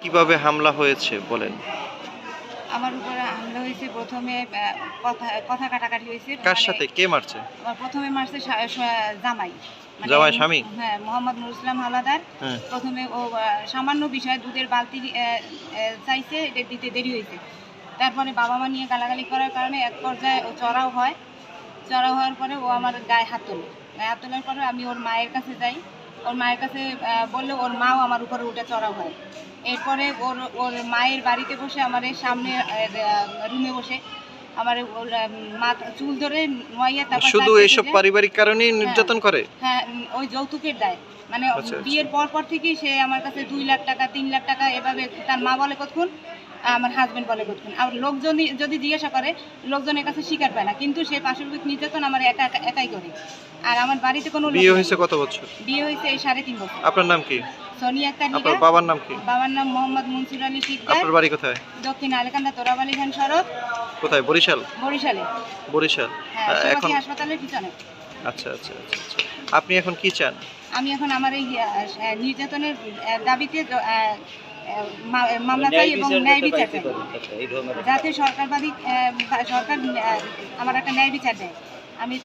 কিভাবে হামলা হয়েছে বলেন? আমার উপরে হামলা হয়েছে প্রথমে কথা কথা কাটাকাটি হয়েছে। কার সাথে? কে মারছে? আমার প্রথমে মারছে জামাই। জামাই, স্বামী? হ্যাঁ, মোহাম্মদ নুরুল ইসলাম হাওলাদার। হ্যাঁ। প্রথমে ও সামান্য বিষয়ে দুধের বালতি চাইছে, এটা দিতে দেরি হয়েছে। তারপরে বাবা-মা নিয়ে গালাগালি করার কারণে এক পর্যায়ে ও চড়াও হয়। চড়াও হওয়ার পরে ও আমার গায়ে হাত তোলে। গায়ে হাত তোলার পরে আমি ওর মায়ের কাছে যাই। ওর মায়ের কাছে বললে ওর মাও আমার উপরে উঠে চড়াও হয়। এরপরে ওর মায়ের বাড়িতে বসে আমার সামনে রুমে বসে আমার ওর মাথা চুল ধরে নোয়াইয়া তারপর শুধু এইসব পারিবারিক কারণেই নির্যাতন করে? হ্যাঁ, ওই যৌতুকের দায়। মানে আচ্ছা। বিয়ের পর থেকেই সে আমার কাছে 2 লাখ টাকা 3 লাখ টাকা এভাবে তার মা বলে কতক্ষণ, আমার হাজবেন্ড বলে কতক্ষণ। আর লোকজন যদি জিজ্ঞাসা করে, লোকজনের কাছে স্বীকার পায় না, কিন্তু সে পাশবিক নির্যাতন আমার একাই করে। আর আমার বাড়িতে কোনো বিয়ে হয়েছে কত বছর? বিয়ে হয়েছে এই 3.5 বছর। আপনার নাম কি? সোনিয়া আক্তার। আপনার বাবার নাম কি? বাবার নাম মোহাম্মদ মুনসির আলী শিকদার। আপনার বাড়ি কোথায়? দক্ষিণ আলেকান্দা তোরাবালি খান সড়ক। কোথায়? বরিশাল? বরিশালে। বরিশাল। হ্যাঁ, এখন হাসপাতালের পিছনে। আচ্ছা। আপনি এখন কি চান? আমি এখন আমার এই নির্যাতনের দাবিতে মামলা চাই এবং ন্যায় বিচার চাই, যাতে সরকার আমার একটা ন্যায় বিচার দেয়। আমি